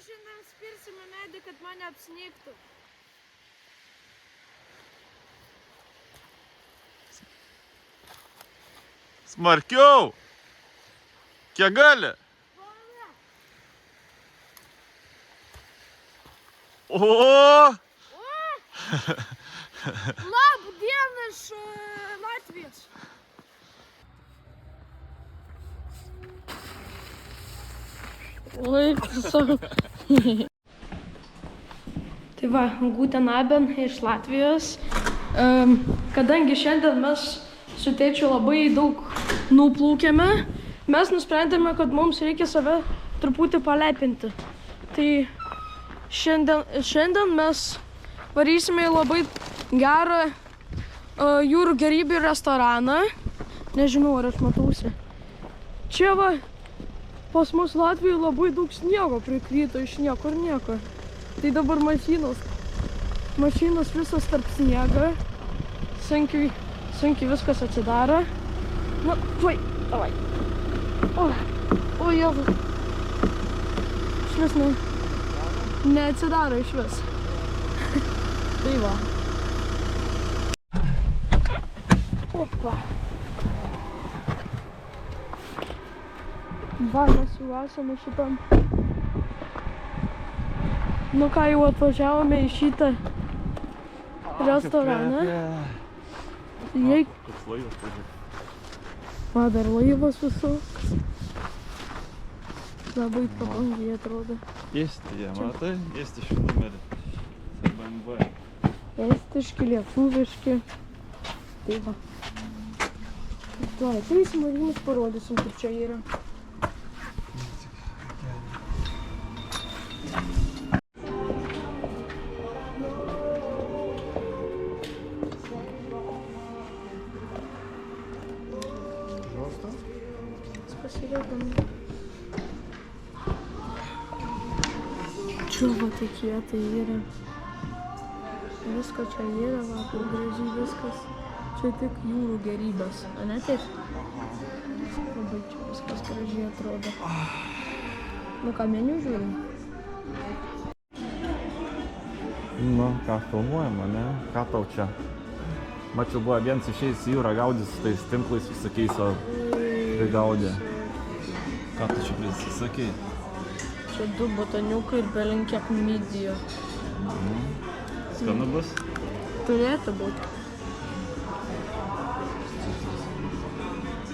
šiandien spirsime medį, kad man neapsnigtų. Smarkiau! Kiek gali? O! Labą dieną iš Latvijos. Oi, tai va, guten Abend iš Latvijos. Kadangi šiandien mes su tėčiu labai daug nuplaukėme, mes nusprendėme, kad mums reikia save truputį palepinti. Tai šiandien mes varysime į labai gerą jūrų gėrybių restoraną. Nežinau, ar aš matausi. Čia va, pas mus Latvijoje labai daug sniego prikrito iš niekur nieko. Tai dabar mašinos visas tarp sniego. Sunkiai viskas atsidaro. Na, tuoj, davai. O, jėzu. Išvis neatsidaro išvis. Tai va. Opa. Va, mes jau esame šitam. Nu ką, jau atvažiavome į šitą restoraną. Koks laivas pažiūrė. Va, dar laivas visoks. Labai prabangiai atrodo. Estija, matai? Estiški numerį. BMW. Estiški, lietuviški. Tai va. Tuo ateisim ir jums parodysim, kur čia yra. Čia va tokie tai yra. Visko čia yra, va, kaip gražiai viskas. Čia tik jūrų gėrybės, ane taip? Labai čia viskas gražiai atrodo. Nu ką, meniu žiūrim? Nu, ką filmuojam, ne? Ką tau čia? Mačiau, buvo vienas išėjęs į jūrą gaudys su tais tinklais visokiais, o prigaudė. Ką tu čia prisisakei? Čia 2 botaniukai ir belenkiek midijų. Skanu bus? Turėtų būti.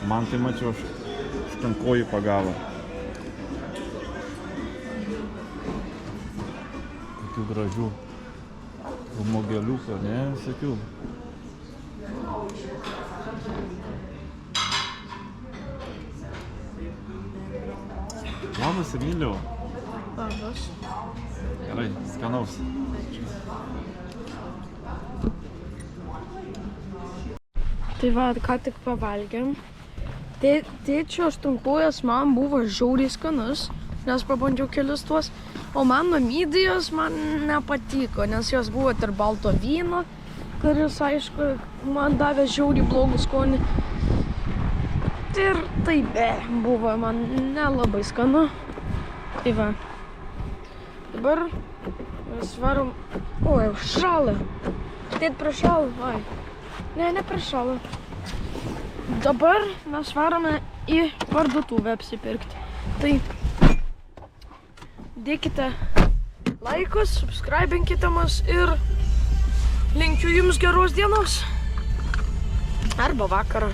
Man tai mačiau, aš ten kojų pagavo. Tokių gražių žmogeliukų, ne? Visokių. Labas, Emiliau. Labas. Gerai, skanaus. Tai va, ką tik pavalgėm. Tėčio aštunkojęs man buvo žiauriai skanus, nes pabandžiau kelis tuos. O man midijos man nepatiko, nes jos buvo ir balto vyno, kuris, aišku, man davė žiauriai blogų skonį. Ir tai buvo man nelabai skanu. Tai va. Dabar mes varom... Oi, šalą. Tėt prašalą, oi. Ne prašalą. Dabar mes varome į parduotuvę apsipirkti. Tai dėkite laikus, subscribinkite mus ir linkiu jums geros dienos. Arba vakaro.